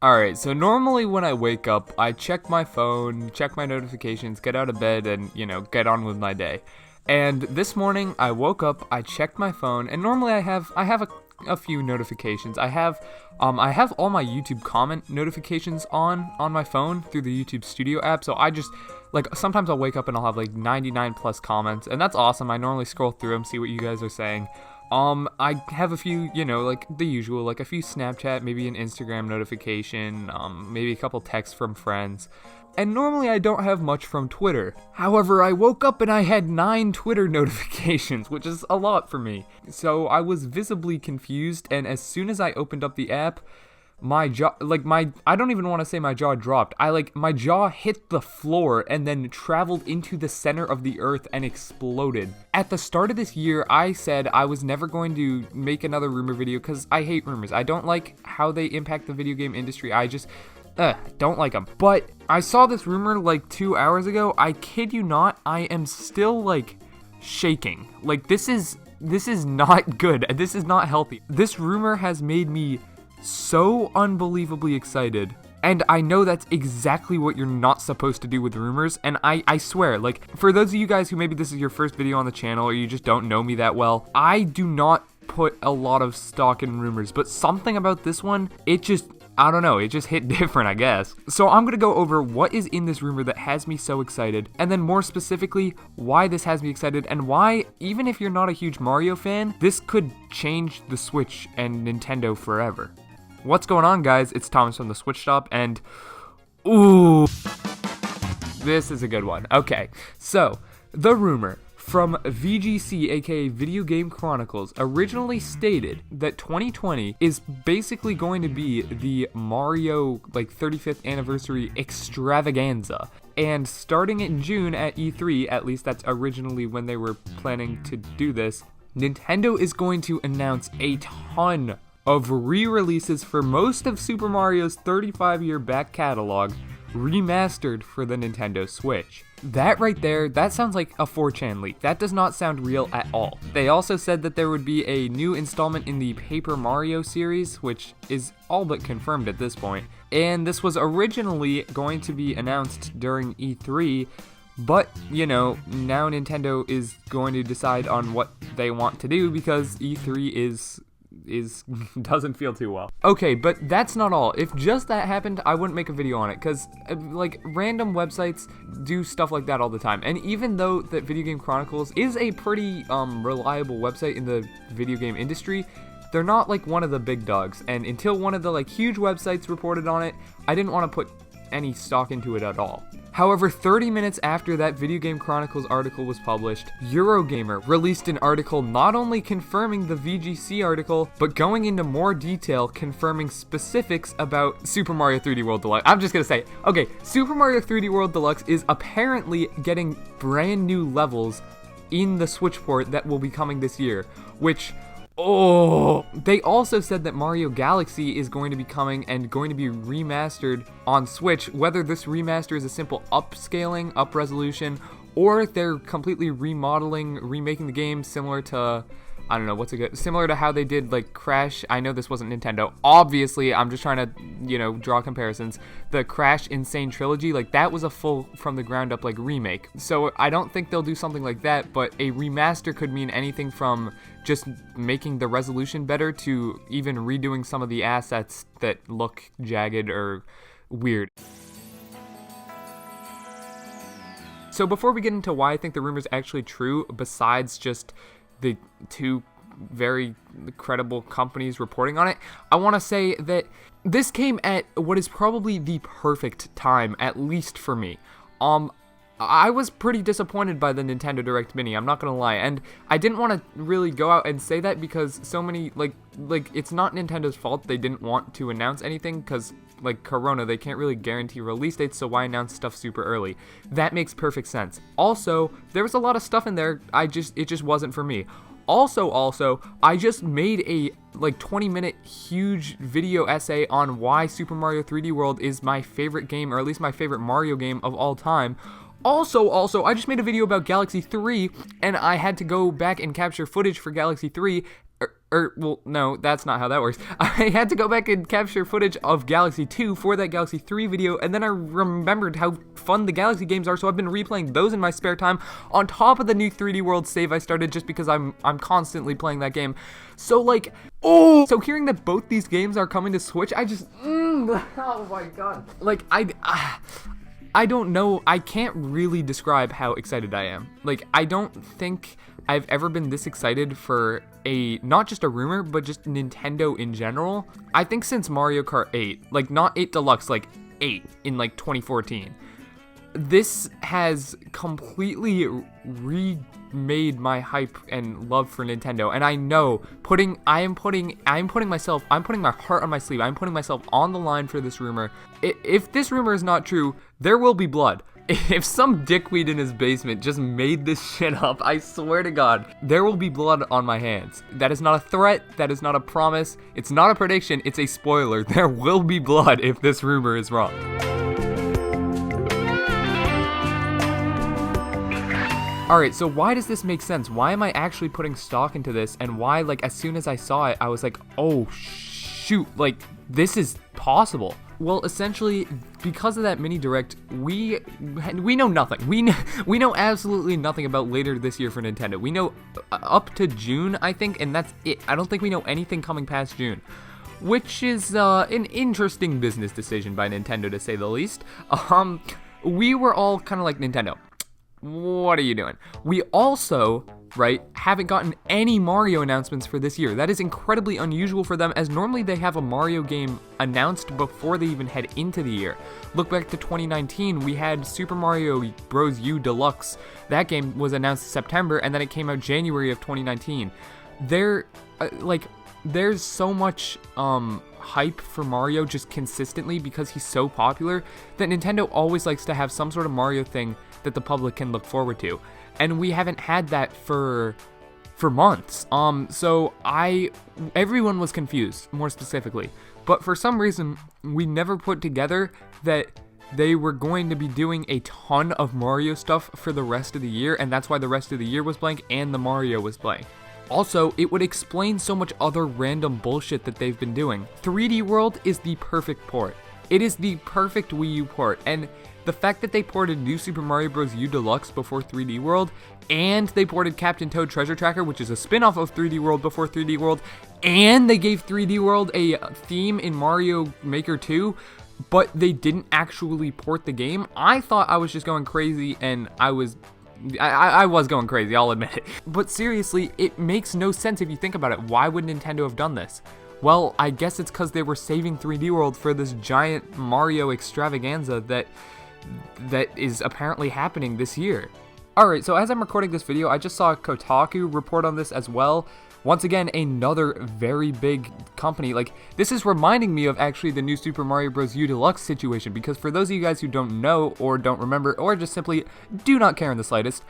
Alright, so normally when I wake up, I check my phone, check my notifications, get out of bed, and, get on with my day. And this morning, I woke up, I checked my phone, and normally I have a few notifications. I have all my YouTube comment notifications on my phone through the YouTube Studio app, so I just, sometimes I'll wake up and I'll have, 99 plus comments, and that's awesome. I normally scroll through them, see what you guys are saying. I have a few, the usual, a few Snapchat, maybe an Instagram notification, maybe a couple texts from friends. And normally I don't have much from Twitter. However, I woke up and I had 9 Twitter notifications, which is a lot for me. So I was visibly confused, and as soon as I opened up the app, my jaw, I don't even want to say my jaw dropped. My jaw hit the floor and then traveled into the center of the earth and exploded. At the start of this year, I said I was never going to make another rumor video because I hate rumors. I don't like how they impact the video game industry. I just, don't like them. But I saw this rumor 2 hours ago. I kid you not, I am still shaking. This is not good. This is not healthy. This rumor has made me so unbelievably excited, and I know that's exactly what you're not supposed to do with rumors, and I swear, for those of you guys who maybe this is your first video on the channel or you just don't know me that well, I do not put a lot of stock in rumors, but something about this one, I don't know, it just hit different, I guess. So I'm gonna go over what is in this rumor that has me so excited, and then more specifically, why this has me excited, and why, even if you're not a huge Mario fan, this could change the Switch and Nintendo forever. What's going on, guys? It's Thomas from the Switch Shop, and ooh, this is a good one. Okay, so the rumor from VGC, aka Video Game Chronicles, originally stated that 2020 is basically going to be the Mario 35th anniversary extravaganza. And starting in June at E3, at least that's originally when they were planning to do this, Nintendo is going to announce a ton of re-releases for most of Super Mario's 35-year back catalog, remastered for the Nintendo Switch. That right there, that sounds like a 4chan leak. That does not sound real at all. They also said that there would be a new installment in the Paper Mario series, which is all but confirmed at this point. And this was originally going to be announced during E3, but, now Nintendo is going to decide on what they want to do because E3 is doesn't feel too well. Okay, but that's not all. If just that happened, I wouldn't make a video on it, because random websites do stuff like that all the time. And even though that Video Game Chronicles is a pretty reliable website in the video game industry, they're not one of the big dogs. And until one of the huge websites reported on it, I didn't want to put any stock into it at all. However, 30 minutes after that Video Game Chronicles article was published, Eurogamer released an article not only confirming the VGC article, but going into more detail confirming specifics about Super Mario 3D World Deluxe. I'm just gonna say, okay, Super Mario 3D World Deluxe is apparently getting brand new levels in the Switch port that will be coming this year, which, oh, they also said that Mario Galaxy is going to be coming and going to be remastered on Switch, whether this remaster is a simple upscaling, up resolution, or if they're completely remaking the game similar to, I don't know, similar to how they did Crash. I know this wasn't Nintendo. Obviously, I'm just trying to, draw comparisons. The Crash Insane Trilogy, that was a full from the ground up remake. So I don't think they'll do something like that, but a remaster could mean anything from just making the resolution better to even redoing some of the assets that look jagged or weird. So before we get into why I think the rumor is actually true, besides just the two very credible companies reporting on it, I want to say that this came at what is probably the perfect time, at least for me. I was pretty disappointed by the Nintendo Direct Mini, I'm not gonna lie, and I didn't want to really go out and say that because so many, it's not Nintendo's fault they didn't want to announce anything, because, Corona, they can't really guarantee release dates, so why announce stuff super early? That makes perfect sense. Also, there was a lot of stuff in there, it just wasn't for me. Also, I just made a 20-minute huge video essay on why Super Mario 3D World is my favorite game, or at least my favorite Mario game of all time. Also, I just made a video about Galaxy 3, and I had to go back and capture footage for Galaxy 3, Well, no, that's not how that works. I had to go back and capture footage of Galaxy 2 for that Galaxy 3 video, and then I remembered how fun the Galaxy games are, so I've been replaying those in my spare time, on top of the new 3D World save I started just because I'm constantly playing that game. So, like, so hearing that both these games are coming to Switch, I just, oh my god. Like, I don't know, I can't really describe how excited I am. Like, I don't think I've ever been this excited for not just a rumor, but just Nintendo in general. I think since Mario Kart 8, like not 8 Deluxe, like 8 in like 2014. This has completely remade my hype and love for Nintendo, and I know I'm putting my heart on my sleeve. I'm putting myself on the line for this rumor. If this rumor is not true, there will be blood. If some dickweed in his basement just made this shit up, I swear to God, there will be blood on my hands. That is not a threat, that is not a promise, it's not a prediction, it's a spoiler. There will be blood if this rumor is wrong. Alright, so why does this make sense? Why am I actually putting stock into this? And why, like, as soon as I saw it, I was like, oh shoot, like, this is possible. Well, essentially, because of that mini direct, we know nothing. We know absolutely nothing about later this year for Nintendo. We know up to June, I think, and that's it. I don't think we know anything coming past June, which is an interesting business decision by Nintendo, to say the least. We were all kind of like, Nintendo, what are you doing? We also, right, haven't gotten any Mario announcements for this year. That is incredibly unusual for them, as normally they have a Mario game announced before they even head into the year. Look back to 2019, we had Super Mario Bros. U Deluxe. That game was announced in September, and then it came out January of 2019. There's so much hype for Mario just consistently because he's so popular that Nintendo always likes to have some sort of Mario thing that the public can look forward to. And we haven't had that for months. So everyone was confused, more specifically. But for some reason, we never put together that they were going to be doing a ton of Mario stuff for the rest of the year, and that's why the rest of the year was blank and the Mario was blank. Also, it would explain so much other random bullshit that they've been doing. 3D World is the perfect port. It is the perfect Wii U port, and the fact that they ported New Super Mario Bros. U Deluxe before 3D World, and they ported Captain Toad Treasure Tracker, which is a spin-off of 3D World before 3D World, and they gave 3D World a theme in Mario Maker 2, but they didn't actually port the game. I thought I was just going crazy, and I was going crazy, I'll admit it. But seriously, it makes no sense if you think about it. Why would Nintendo have done this? Well, I guess it's because they were saving 3D World for this giant Mario extravaganza that is apparently happening this year. Alright, so as I'm recording this video, I just saw Kotaku report on this as well. Once again, another very big company. Like, this is reminding me of actually the new Super Mario Bros. U Deluxe situation, because for those of you guys who don't know or don't remember or just simply do not care in the slightest,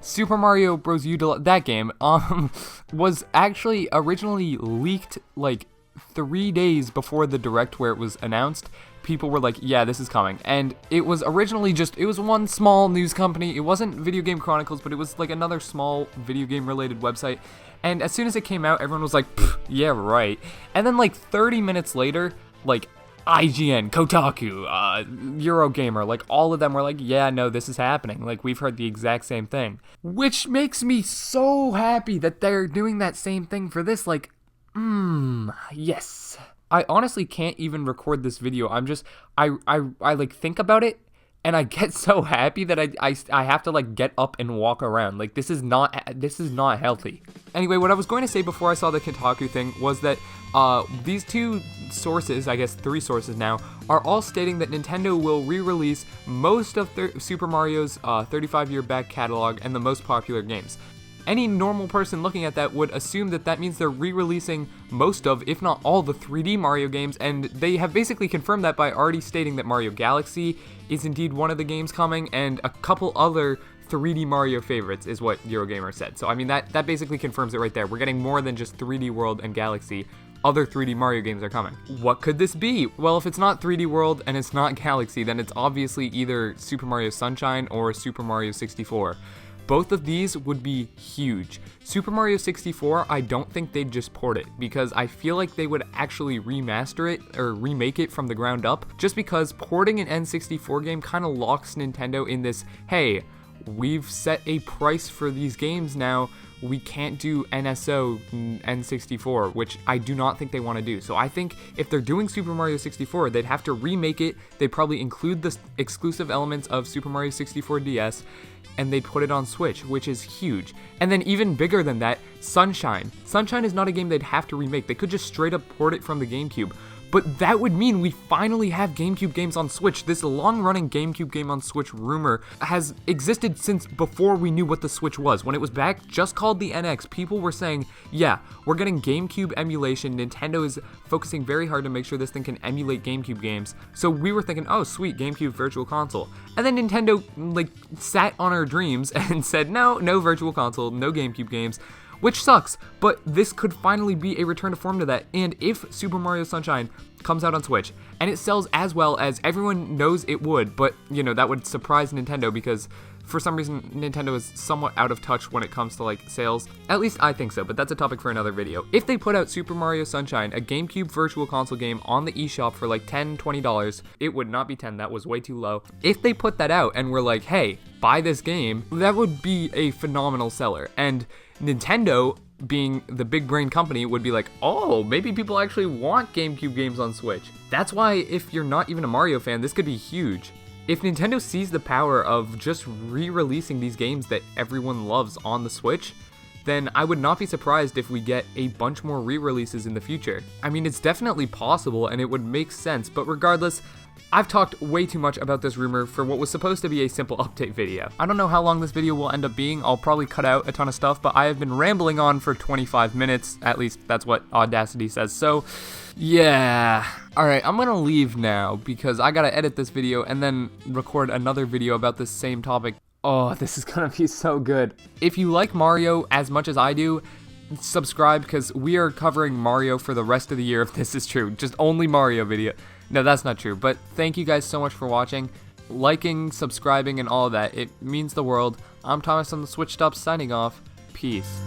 Super Mario Bros. U Deluxe, that game, was actually originally leaked like 3 days before the direct where it was announced. People were like, yeah, this is coming. And it was originally it was one small news company. It wasn't Video Game Chronicles, but it was like another small video game related website. And as soon as it came out, everyone was like, yeah, right. And then like 30 minutes later, like IGN, Kotaku, Eurogamer, like all of them were like, yeah, no, this is happening. Like, we've heard the exact same thing. Which makes me so happy that they're doing that same thing for this. Like, yes. I honestly can't even record this video. I'm just, I like think about it, and I get so happy that I have to like get up and walk around. Like, this is not healthy. Anyway, what I was going to say before I saw the Kotaku thing was that these two sources, I guess 3 sources now, are all stating that Nintendo will re-release most of Super Mario's 35-year back catalog and the most popular games. Any normal person looking at that would assume that that means they're re-releasing most of, if not all, the 3D Mario games, and they have basically confirmed that by already stating that Mario Galaxy is indeed one of the games coming, and a couple other 3D Mario favorites is what Eurogamer said. So, I mean, that basically confirms it right there. We're getting more than just 3D World and Galaxy. Other 3D Mario games are coming. What could this be? Well, if it's not 3D World and it's not Galaxy, then it's obviously either Super Mario Sunshine or Super Mario 64. Both of these would be huge. Super Mario 64, I don't think they'd just port it, because I feel like they would actually remaster it or remake it from the ground up, just because porting an N64 game kind of locks Nintendo in this, hey, we've set a price for these games now, we can't do NSO N64, which I do not think they want to do. So I think if they're doing Super Mario 64, they'd have to remake it, they'd probably include the exclusive elements of Super Mario 64 DS, and they'd put it on Switch, which is huge. And then even bigger than that, Sunshine. Sunshine is not a game they'd have to remake, they could just straight up port it from the GameCube. But that would mean we finally have GameCube games on Switch. This long-running GameCube game on Switch rumor has existed since before we knew what the Switch was. When it was back, just called the NX, people were saying, yeah, we're getting GameCube emulation. Nintendo is focusing very hard to make sure this thing can emulate GameCube games. So we were thinking, oh, sweet, GameCube Virtual Console. And then Nintendo, sat on our dreams and said, no Virtual Console, no GameCube games. Which sucks, but this could finally be a return to form to that. And if Super Mario Sunshine comes out on Switch and it sells as well as everyone knows it would, but that would surprise Nintendo because for some reason Nintendo is somewhat out of touch when it comes to sales. At least I think so, but that's a topic for another video. If they put out Super Mario Sunshine, a GameCube Virtual Console game on the eShop for $10, $20, it would not be 10, that was way too low. If they put that out and were like, hey, buy this game, that would be a phenomenal seller. And Nintendo, being the big brain company, would be like, oh, maybe people actually want GameCube games on Switch. That's why if you're not even a Mario fan, this could be huge. If Nintendo sees the power of just re-releasing these games that everyone loves on the Switch, then I would not be surprised if we get a bunch more re-releases in the future. I mean, it's definitely possible and it would make sense, but regardless, I've talked way too much about this rumor for what was supposed to be a simple update video. I don't know how long this video will end up being, I'll probably cut out a ton of stuff, but I have been rambling on for 25 minutes, at least that's what Audacity says, so yeah. Alright, I'm gonna leave now because I gotta edit this video and then record another video about this same topic. Oh, this is gonna be so good. If you like Mario as much as I do, subscribe because we are covering Mario for the rest of the year if this is true. Just only Mario video. No, that's not true, but thank you guys so much for watching. Liking, subscribing, and all of that. It means the world. I'm Thomas on the Switched Up signing off. Peace.